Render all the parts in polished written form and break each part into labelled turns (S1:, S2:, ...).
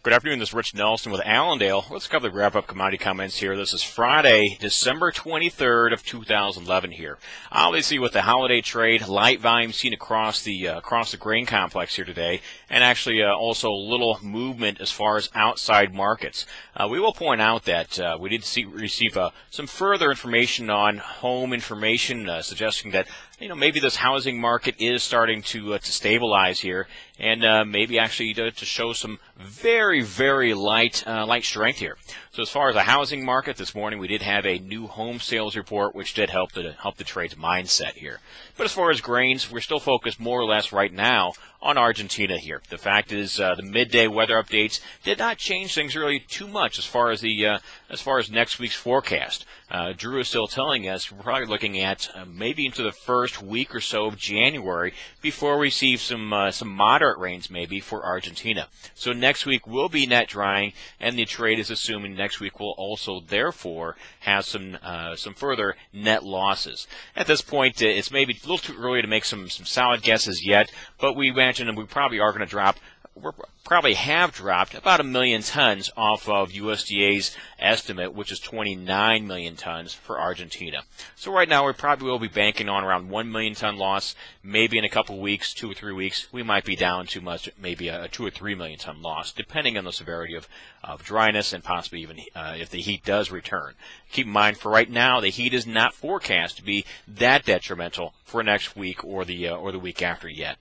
S1: Good afternoon, this is Rich Nelson with Allendale. Let's cover the wrap-up commodity comments here. This is Friday, December 23rd of 2011 here. Obviously, with the holiday trade, light volume seen across the grain complex here today, and actually also little movement as far as outside markets. We will point out that we did receive some further information on home information, suggesting that maybe this housing market is starting to stabilize here, and maybe actually to show some very, very light strength here. So as far as the housing market, this morning we did have a new home sales report, which did help the trade's mindset here. But as far as grains, we're still focused more or less right now on Argentina here. The fact is, the midday weather updates did not change things really too much as far as next week's forecast. Drew is still telling us we're probably looking at maybe into the first week or so of January before we receive some moderate rains maybe for Argentina. So next week will be net drying, and the trade is assuming next week will also therefore have some further net losses. At this point, it's maybe a little too early to make some solid guesses yet, but we imagine we probably are going to drop. We probably have dropped about 1 million tons off of USDA's estimate, which is 29 million tons for Argentina. So right now we probably will be banking on around 1 million ton loss. Maybe in a couple weeks, 2 or 3 weeks, we might be down too much, maybe a 2 or 3 million ton loss, depending on the severity of dryness and possibly even if the heat does return. Keep in mind, for right now, the heat is not forecast to be that detrimental for next week or the week after yet.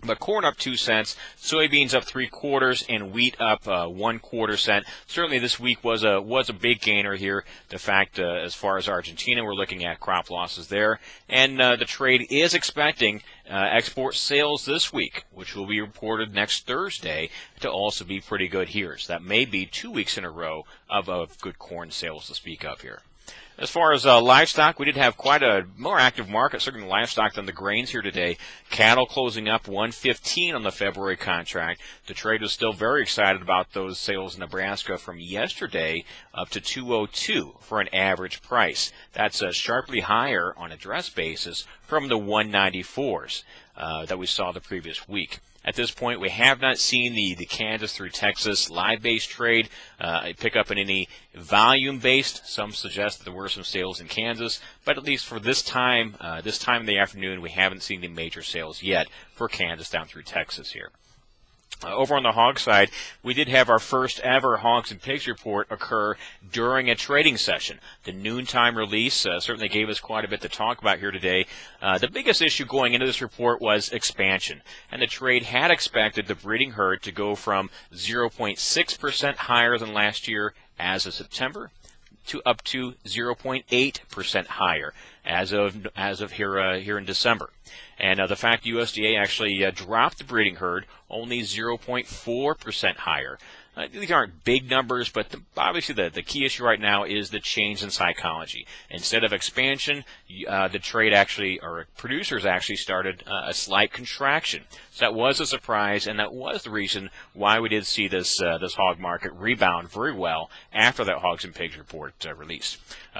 S1: But corn up 2 cents, soybeans up 3/4, and wheat up 1/4 cent. Certainly, this week was a big gainer here. The fact, as far as Argentina, we're looking at crop losses there, and the trade is expecting export sales this week, which will be reported next Thursday, to also be pretty good here. So that may be 2 weeks in a row of good corn sales to speak of here. As far as livestock, we did have quite a more active market, certainly livestock, than the grains here today. Cattle closing up 115 on the February contract. The trade was still very excited about those sales in Nebraska from yesterday, up to 202 for an average price. That's sharply higher on a dress basis from the 194s that we saw the previous week. At this point, we have not seen the Kansas through Texas live-based trade pick up in any volume-based. Some suggest that there were some sales in Kansas, but at least for this time in the afternoon, we haven't seen the major sales yet for Kansas down through Texas here. Over on the hog side, we did have our first ever hogs and pigs report occur during a trading session. The noontime release certainly gave us quite a bit to talk about here today. The biggest issue going into this report was expansion, and the trade had expected the breeding herd to go from 0.6% higher than last year as of September to up to 0.8% higher as of here in December. And the fact USDA actually dropped the breeding herd only 0.4% higher. These aren't big numbers, but obviously the key issue right now is the change in psychology. Instead of expansion, the trade actually, or producers actually, started a slight contraction. So that was a surprise, and that was the reason why we did see this hog market rebound very well after that hogs and pigs report released.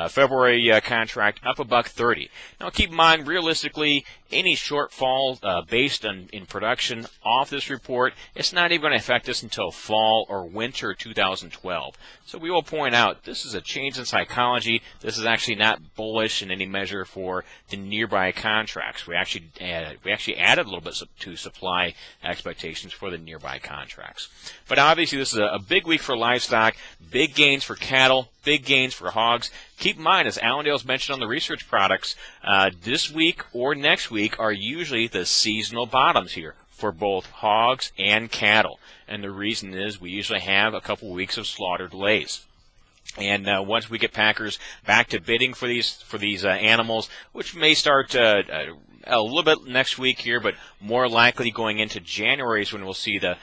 S1: February contract up $1.30. Now keep in mind, realistically, any shortfall based in production off this report, it's not even going to affect us until fall or winter 2012. So we will point out this is a change in psychology. This is actually not bullish in any measure for the nearby contracts. We actually added a little bit to supply expectations for the nearby contracts. But obviously this is a big week for livestock, big gains for cattle, big gains for hogs. Keep in mind, as Allendale's mentioned on the research products, this week or next week are usually the seasonal bottoms here for both hogs and cattle. And the reason is we usually have a couple weeks of slaughter delays. And once we get packers back to bidding for these animals, which may start a little bit next week here, but more likely going into January is when we'll see the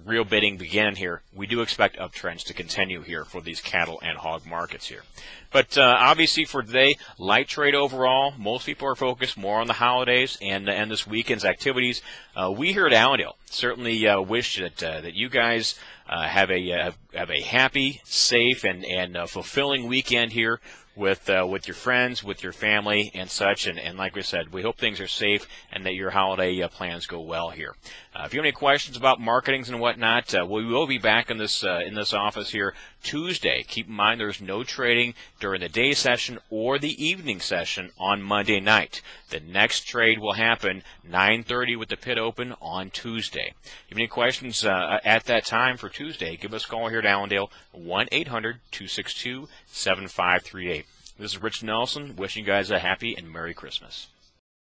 S1: real bidding begin here. We do expect uptrends to continue here for these cattle and hog markets here. But obviously for today, light trade overall. Most people are focused more on the holidays and this weekend's activities. We here at Allendale certainly wish that you guys have a happy, safe, and fulfilling weekend here. with your friends, with your family, and such. And like we said, we hope things are safe and that your holiday plans go well here. If you have any questions about marketings and whatnot, we will be back in this office here Tuesday. Keep in mind there's no trading during the day session or the evening session on Monday night. The next trade will happen 9:30 with the pit open on Tuesday. If you have any questions at that time for Tuesday, give us a call here at Allendale, 1-800-262-7538. This is Rich Nelson wishing you guys a happy and Merry Christmas.